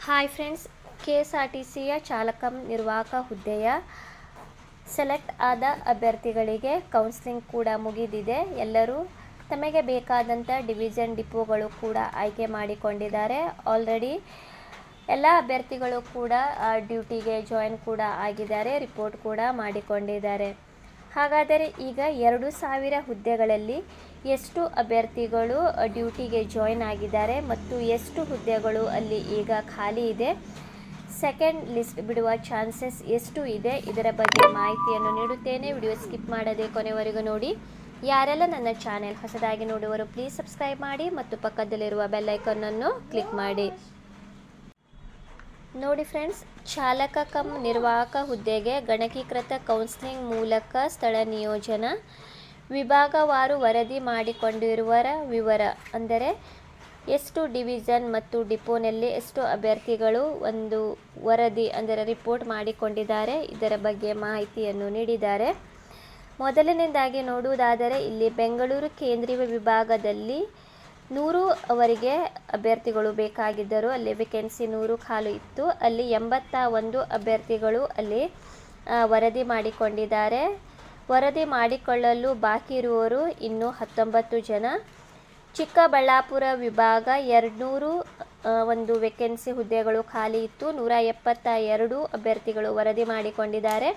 Hi friends, KSRTCಯ ಚಾಲಕ ನಿರ್ವಾಹಕ ಹುದ್ದೆಯ ಸೆಲೆಕ್ಟ್ ಆದ ಅಭ್ಯರ್ಥಿಗಳಿಗೆ ಕೌನ್ಸಿಲಿಂಗ್ ಕೂಡ ಮುಗಿದಿದೆ. ಎಲ್ಲರೂ ತಮಗೆ ಬೇಕಾದಂಥ ಡಿವಿಷನ್ ಡಿಪೋಗಳು ಕೂಡ ಆಯ್ಕೆ ಮಾಡಿಕೊಂಡಿದ್ದಾರೆ. ಆಲ್ರೆಡಿ ಎಲ್ಲ ಅಭ್ಯರ್ಥಿಗಳು ಕೂಡ ಡ್ಯೂಟಿಗೆ ಜಾಯಿನ್ ಕೂಡ ಆಗಿದ್ದಾರೆ, ರಿಪೋರ್ಟ್ ಕೂಡ ಮಾಡಿಕೊಂಡಿದ್ದಾರೆ. ಹಾಗಾದರೆ ಈಗ 2000 ಹುದ್ದೆಗಳಲ್ಲಿ ಎಷ್ಟು ಅಭ್ಯರ್ಥಿಗಳು ಡ್ಯೂಟಿಗೆ ಜಾಯಿನ್ ಆಗಿದ್ದಾರೆ ಮತ್ತು ಎಷ್ಟು ಹುದ್ದೆಗಳು ಅಲ್ಲಿ ಈಗ ಖಾಲಿ ಇದೆ, ಸೆಕೆಂಡ್ ಲಿಸ್ಟ್ ಬಿಡುವ ಚಾನ್ಸಸ್ ಎಷ್ಟು ಇದೆ, ಇದರ ಬಗ್ಗೆ ಮಾಹಿತಿಯನ್ನು ನೀಡುತ್ತೇನೆ. ವಿಡಿಯೋ ಸ್ಕಿಪ್ ಮಾಡದೆ ಕೊನೆವರೆಗೂ ನೋಡಿ. ಯಾರೆಲ್ಲ ನನ್ನ ಚಾನೆಲ್ ಹೊಸದಾಗಿ ನೋಡುವವರು ಪ್ಲೀಸ್ ಸಬ್ಸ್ಕ್ರೈಬ್ ಮಾಡಿ ಮತ್ತು ಪಕ್ಕದಲ್ಲಿರುವ ಬೆಲ್ ಐಕಾನ್ ಕ್ಲಿಕ್ ಮಾಡಿ. ನೋಡಿ ಫ್ರೆಂಡ್ಸ್, ಚಾಲಕ ಕಮ್ ನಿರ್ವಾಹಕ ಹುದ್ದೆಗೆ ಗಣಕೀಕೃತ ಕೌನ್ಸಿಲಿಂಗ್ ಮೂಲಕ ಸ್ಥಳ ನಿಯೋಜನಾ ವಿಭಾಗವಾರು ವರದಿ ಮಾಡಿಕೊಂಡಿರುವರ ವಿವರ, ಅಂದರೆ ಎಷ್ಟು ಡಿವಿಷನ್ ಮತ್ತು ಡಿಪೋನಲ್ಲಿ ಎಷ್ಟು ಅಭ್ಯರ್ಥಿಗಳು ಒಂದು ವರದಿ ಅಂದರೆ ರಿಪೋರ್ಟ್ ಮಾಡಿಕೊಂಡಿದ್ದಾರೆ, ಇದರ ಬಗ್ಗೆ ಮಾಹಿತಿಯನ್ನು ನೀಡಿದ್ದಾರೆ. ಮೊದಲನೇದಾಗಿ ನೋಡುವುದಾದರೆ ಇಲ್ಲಿ ಬೆಂಗಳೂರು ಕೇಂದ್ರೀಯ ವಿಭಾಗದಲ್ಲಿ 100 ಅವರಿಗೆ ಅಭ್ಯರ್ಥಿಗಳು ಬೇಕಾಗಿದ್ದರು. ಅಲ್ಲಿ ವೇಕೆನ್ಸಿ 100 ಖಾಲಿ ಇತ್ತು. ಅಲ್ಲಿ 81 ಅಭ್ಯರ್ಥಿಗಳು ಅಲ್ಲಿ ವರದಿ ಮಾಡಿಕೊಂಡಿದ್ದಾರೆ. ವರದಿ ಮಾಡಿಕೊಳ್ಳಲು ಬಾಕಿ ಇರುವವರು ಇನ್ನೂ 19 ಜನ. ಚಿಕ್ಕಬಳ್ಳಾಪುರ ವಿಭಾಗ 200 ಒಂದು ವೇಕೆನ್ಸಿ ಹುದ್ದೆಗಳು ಖಾಲಿ ಇತ್ತು. 172 ಅಭ್ಯರ್ಥಿಗಳು ವರದಿ ಮಾಡಿಕೊಂಡಿದ್ದಾರೆ.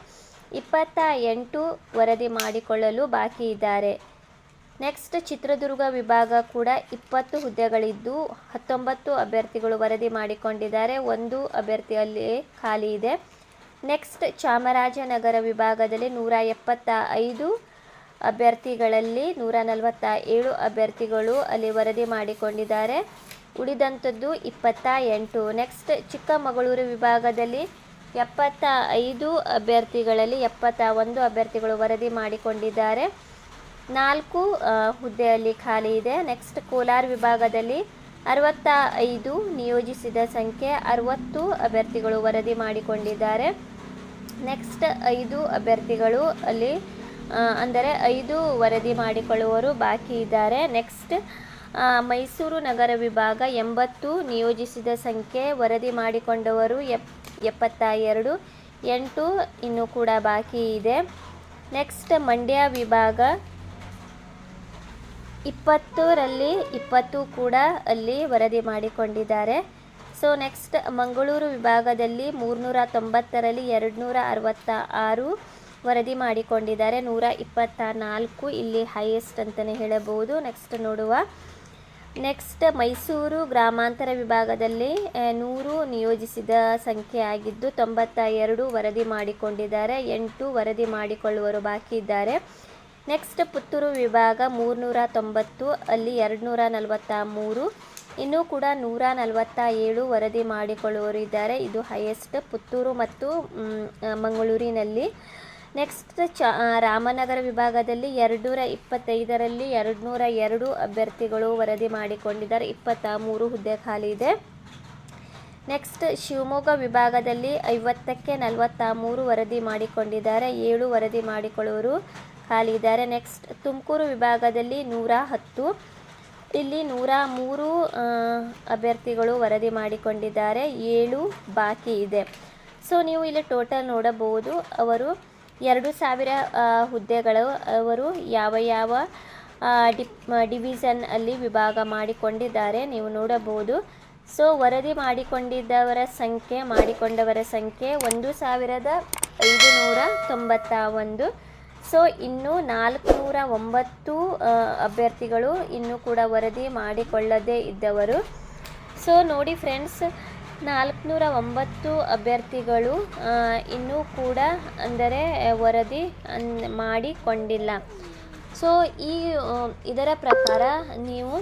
28 ವರದಿ ಮಾಡಿಕೊಳ್ಳಲು ಬಾಕಿ ಇದ್ದಾರೆ. ನೆಕ್ಸ್ಟ್ ಚಿತ್ರದುರ್ಗ ವಿಭಾಗ ಕೂಡ 20 ಹುದ್ದೆಗಳಿದ್ದು 19 ಅಭ್ಯರ್ಥಿಗಳು ವರದಿ ಮಾಡಿಕೊಂಡಿದ್ದಾರೆ. 1 ಅಭ್ಯರ್ಥಿಯಲ್ಲಿ ಖಾಲಿ ಇದೆ. ನೆಕ್ಸ್ಟ್ ಚಾಮರಾಜನಗರ ವಿಭಾಗದಲ್ಲಿ 175 ಅಭ್ಯರ್ಥಿಗಳಲ್ಲಿ 147 ಅಭ್ಯರ್ಥಿಗಳು ಅಲ್ಲಿ ವರದಿ ಮಾಡಿಕೊಂಡಿದ್ದಾರೆ. ಉಳಿದಂಥದ್ದು 28. ನೆಕ್ಸ್ಟ್ ಚಿಕ್ಕಮಗಳೂರು ವಿಭಾಗದಲ್ಲಿ 75 ಅಭ್ಯರ್ಥಿಗಳಲ್ಲಿ 71 ಅಭ್ಯರ್ಥಿಗಳು ವರದಿ ಮಾಡಿಕೊಂಡಿದ್ದಾರೆ. 4 ಹುದ್ದೆಯಲ್ಲಿ ಖಾಲಿ ಇದೆ. ನೆಕ್ಸ್ಟ್ ಕೋಲಾರ ವಿಭಾಗದಲ್ಲಿ 65 ನಿಯೋಜಿಸಿದ ಸಂಖ್ಯೆ 60 ಅಭ್ಯರ್ಥಿಗಳು ವರದಿ ಮಾಡಿಕೊಂಡಿದ್ದಾರೆ. ನೆಕ್ಸ್ಟ್ 5 ಅಭ್ಯರ್ಥಿಗಳು ಅಲ್ಲಿ ಅಂದರೆ 5 ವರದಿ ಮಾಡಿಕೊಳ್ಳುವವರು ಬಾಕಿ ಇದ್ದಾರೆ. ನೆಕ್ಸ್ಟ್ ಮೈಸೂರು ನಗರ ವಿಭಾಗ 80 ನಿಯೋಜಿಸಿದ ಸಂಖ್ಯೆ, ವರದಿ ಮಾಡಿಕೊಂಡವರು 72, 8 ಇನ್ನೂ ಕೂಡ ಬಾಕಿ ಇದೆ. ನೆಕ್ಸ್ಟ್ ಮಂಡ್ಯ ವಿಭಾಗ 20ರಲ್ಲಿ 20 ಕೂಡ ಅಲ್ಲಿ ವರದಿ ಮಾಡಿಕೊಂಡಿದ್ದಾರೆ. ಸೊ ನೆಕ್ಸ್ಟ್ ಮಂಗಳೂರು ವಿಭಾಗದಲ್ಲಿ 390ರಲ್ಲಿ 266 ವರದಿ ಮಾಡಿಕೊಂಡಿದ್ದಾರೆ. 124 ಇಲ್ಲಿ ಹೈಯೆಸ್ಟ್ ಅಂತಲೇ ಹೇಳಬಹುದು. ನೆಕ್ಸ್ಟ್ ನೋಡುವ. ನೆಕ್ಸ್ಟ್ ಮೈಸೂರು ಗ್ರಾಮಾಂತರ ವಿಭಾಗದಲ್ಲಿ 100 ನಿಯೋಜಿಸಿದ ಸಂಖ್ಯೆ ಆಗಿದ್ದು 92 ವರದಿ ಮಾಡಿಕೊಂಡಿದ್ದಾರೆ. 8 ವರದಿ ಮಾಡಿಕೊಳ್ಳುವರು ಬಾಕಿ ಇದ್ದಾರೆ. ನೆಕ್ಸ್ಟ್ ಪುತ್ತೂರು ವಿಭಾಗ 390 ಅಲ್ಲಿ 243, ಇನ್ನೂ ಕೂಡ 147 ವರದಿ ಮಾಡಿಕೊಳ್ಳುವವರು ಇದ್ದಾರೆ. ಇದು ಹೈಯೆಸ್ಟ್ ಪುತ್ತೂರು ಮತ್ತು ಮಂಗಳೂರಿನಲ್ಲಿ. ನೆಕ್ಸ್ಟ್ ರಾಮನಗರ ವಿಭಾಗದಲ್ಲಿ 225ರಲ್ಲಿ 202 ಅಭ್ಯರ್ಥಿಗಳು ವರದಿ ಮಾಡಿಕೊಂಡಿದ್ದಾರೆ. 23 ಹುದ್ದೆ ಖಾಲಿ ಇದೆ. ನೆಕ್ಸ್ಟ್ ಶಿವಮೊಗ್ಗ ವಿಭಾಗದಲ್ಲಿ 50ಕ್ಕೆ 43 ವರದಿ ಮಾಡಿಕೊಂಡಿದ್ದಾರೆ. 7 ವರದಿ ಮಾಡಿಕೊಳ್ಳುವರು ಖಾಲಿ ಇದ್ದಾರೆ. ನೆಕ್ಸ್ಟ್ ತುಮಕೂರು ವಿಭಾಗದಲ್ಲಿ 110, ಇಲ್ಲಿ 103 ಅಭ್ಯರ್ಥಿಗಳು ವರದಿ ಮಾಡಿಕೊಂಡಿದ್ದಾರೆ. 7 ಬಾಕಿ ಇದೆ. ಸೊ ನೀವು ಇಲ್ಲಿ ಟೋಟಲ್ ನೋಡಬಹುದು, ಅವರು 2000 ಹುದ್ದೆಗಳು ಅವರು ಯಾವ ಡಿವಿಷನ್ ಅಲ್ಲಿ ವಿಭಾಗ ಮಾಡಿಕೊಂಡಿದ್ದಾರೆ ನೀವು ನೋಡಬಹುದು. ಸೊ ವರದಿ ಮಾಡಿಕೊಂಡವರ ಸಂಖ್ಯೆ 1591. ಸೊ ಇನ್ನು 409 ಅಭ್ಯರ್ಥಿಗಳು ಇನ್ನೂ ಕೂಡ ವರದಿ ಮಾಡಿಕೊಳ್ಳದೇ ಇದ್ದವರು. ಸೊ ನೋಡಿ ಫ್ರೆಂಡ್ಸ್, 409 ಅಭ್ಯರ್ಥಿಗಳು ಇನ್ನೂ ಕೂಡ ಅಂದರೆ ವರದಿ ಮಾಡಿಕೊಂಡಿಲ್ಲ. ಸೊ ಇದರ ಪ್ರಕಾರ ನೀವು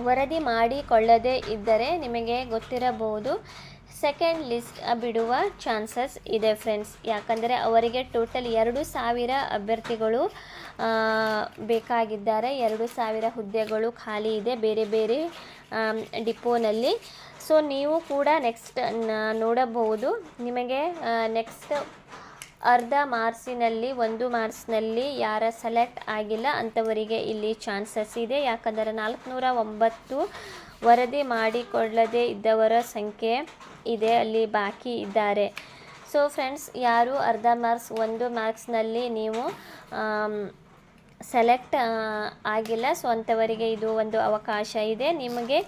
ವರದಿ ಮಾಡಿಕೊಳ್ಳದೇ ಇದ್ದರೆ ನಿಮಗೆ ಗೊತ್ತಿರಬಹುದು ಸೆಕೆಂಡ್ ಲಿಸ್ಟ್ ಬಿಡುವ ಚಾನ್ಸಸ್ ಇದೆ ಫ್ರೆಂಡ್ಸ್. ಯಾಕಂದರೆ ಅವರಿಗೆ ಟೋಟಲ್ 2000 ಅಭ್ಯರ್ಥಿಗಳು ಬೇಕಾಗಿದ್ದಾರೆ. 2000 ಹುದ್ದೆಗಳು ಖಾಲಿ ಇದೆ ಬೇರೆ ಬೇರೆ ಡಿಪೋನಲ್ಲಿ. ಸೊ ನೀವು ಕೂಡ ನೆಕ್ಸ್ಟ್ ನೋಡಬಹುದು, ನಿಮಗೆ ನೆಕ್ಸ್ಟ್ ಅರ್ಧ ಮಾರ್ಕ್ಸಿನಲ್ಲಿ 1 ಮಾರ್ಕ್ಸ್ನಲ್ಲಿ ಯಾರ ಸೆಲೆಕ್ಟ್ ಆಗಿಲ್ಲ ಅಂಥವರಿಗೆ ಇಲ್ಲಿ ಚಾನ್ಸಸ್ ಇದೆ. ಯಾಕಂದರೆ 409 ವರದಿ ಮಾಡಿಕೊಳ್ಳದೇ ಇದ್ದವರ ಸಂಖ್ಯೆ ಇದೆ, ಅಲ್ಲಿ ಬಾಕಿ ಇದ್ದಾರೆ. ಸೊ ಫ್ರೆಂಡ್ಸ್, ಯಾರು ಅರ್ಧ ಮಾರ್ಕ್ಸ್ 1 ಮಾರ್ಕ್ಸ್ನಲ್ಲಿ ನೀವು ಸೆಲೆಕ್ಟ್ ಆಗಿಲ್ಲ, ಸೊ ಅಂಥವರಿಗೆ ಇದು ಒಂದು ಅವಕಾಶ ಇದೆ. ನಿಮಗೆ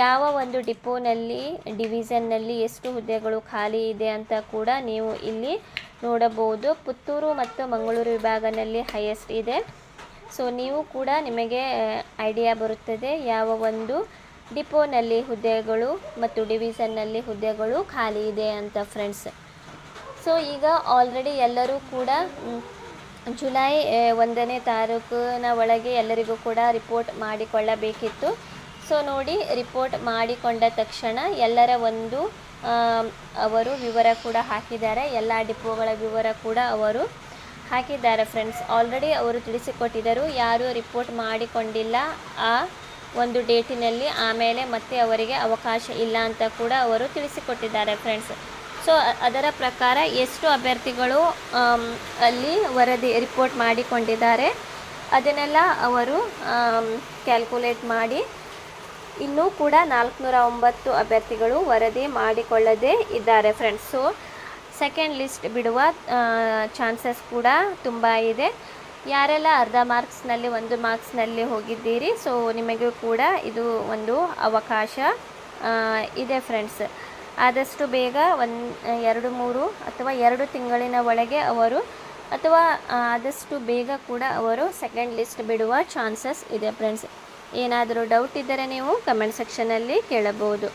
ಯಾವ ಒಂದು ಡಿಪೋನಲ್ಲಿ ಡಿವಿಷನ್ನಲ್ಲಿ ಎಷ್ಟು ಹುದ್ದೆಗಳು ಖಾಲಿ ಇದೆ ಅಂತ ಕೂಡ ನೀವು ಇಲ್ಲಿ ನೋಡಬಹುದು. ಪುತ್ತೂರು ಮತ್ತು ಮಂಗಳೂರು ವಿಭಾಗದಲ್ಲಿ ಹೈಯೆಸ್ಟ್ ಇದೆ. ಸೊ ನೀವು ಕೂಡ ನಿಮಗೆ ಐಡಿಯಾ ಬರುತ್ತದೆ ಯಾವ ಒಂದು ಡಿಪೋನಲ್ಲಿ ಹುದ್ದೆಗಳು ಮತ್ತು ಡಿವಿಷನ್ನಲ್ಲಿ ಹುದ್ದೆಗಳು ಖಾಲಿ ಇದೆ ಅಂತ ಫ್ರೆಂಡ್ಸ್. ಸೊ ಈಗ ಆಲ್ರೆಡಿ ಎಲ್ಲರೂ ಕೂಡ ಜುಲೈ 1ನೇ ತಾರೀಕಿನ ಒಳಗೆ ಎಲ್ಲರಿಗೂ ಕೂಡ ರಿಪೋರ್ಟ್ ಮಾಡಿಕೊಳ್ಳಬೇಕಿತ್ತು. ಸೊ ನೋಡಿ, ರಿಪೋರ್ಟ್ ಮಾಡಿಕೊಂಡ ತಕ್ಷಣ ಎಲ್ಲರ ಒಂದು ಅವರು ವಿವರ ಕೂಡ ಹಾಕಿದ್ದಾರೆ, ಎಲ್ಲ ಡಿಪೋಗಳ ವಿವರ ಕೂಡ ಅವರು ಹಾಕಿದ್ದಾರೆ ಫ್ರೆಂಡ್ಸ್. ಆಲ್ರೆಡಿ ಅವರು ತಿಳಿಸಿಕೊಟ್ಟಿದ್ದರು, ಯಾರು ರಿಪೋರ್ಟ್ ಮಾಡಿಕೊಂಡಿಲ್ಲ ಆ ಒಂದು ಡೇಟಿನಲ್ಲಿ ಆಮೇಲೆ ಮತ್ತೆ ಅವರಿಗೆ ಅವಕಾಶ ಇಲ್ಲ ಅಂತ ಕೂಡ ಅವರು ತಿಳಿಸಿಕೊಟ್ಟಿದ್ದಾರೆ ಫ್ರೆಂಡ್ಸ್. ಸೊ ಅದರ ಪ್ರಕಾರ ಎಷ್ಟು ಅಭ್ಯರ್ಥಿಗಳು ಅಲ್ಲಿ ವರದಿ ರಿಪೋರ್ಟ್ ಮಾಡಿಕೊಂಡಿದ್ದಾರೆ ಅದನ್ನೆಲ್ಲ ಅವರು ಕ್ಯಾಲ್ಕುಲೇಟ್ ಮಾಡಿ ಇನ್ನೂ ಕೂಡ 409 ಅಭ್ಯರ್ಥಿಗಳು ವರದಿ ಮಾಡಿಕೊಳ್ಳದೇ ಇದ್ದಾರೆ ಫ್ರೆಂಡ್ಸ್. ಸೊ ಸೆಕೆಂಡ್ ಲಿಸ್ಟ್ ಬಿಡುವ ಚಾನ್ಸಸ್ ಕೂಡ ತುಂಬ ಇದೆ. ಯಾರೆಲ್ಲ ಅರ್ಧ ಮಾರ್ಕ್ಸ್ನಲ್ಲಿ 1 ಮಾರ್ಕ್ಸ್ನಲ್ಲಿ ಹೋಗಿದ್ದೀರಿ, ಸೊ ನಿಮಗೂ ಕೂಡ ಇದು ಒಂದು ಅವಕಾಶ ಇದೆ ಫ್ರೆಂಡ್ಸ್. ಆದಷ್ಟು ಬೇಗ 2-3 ಅಥವಾ 2 ತಿಂಗಳಿನ ಒಳಗೆ ಅವರು ಅಥವಾ ಆದಷ್ಟು ಬೇಗ ಕೂಡ ಅವರು ಸೆಕೆಂಡ್ ಲಿಸ್ಟ್ ಬಿಡುವ ಚಾನ್ಸಸ್ ಇದೆ ಫ್ರೆಂಡ್ಸ್. ಏನಾದರೂ ಡೌಟ್ ಇದ್ದರೆ ನೀವು ಕಮೆಂಟ್ ಸೆಕ್ಷನಲ್ಲಿ ಕೇಳಬಹುದು.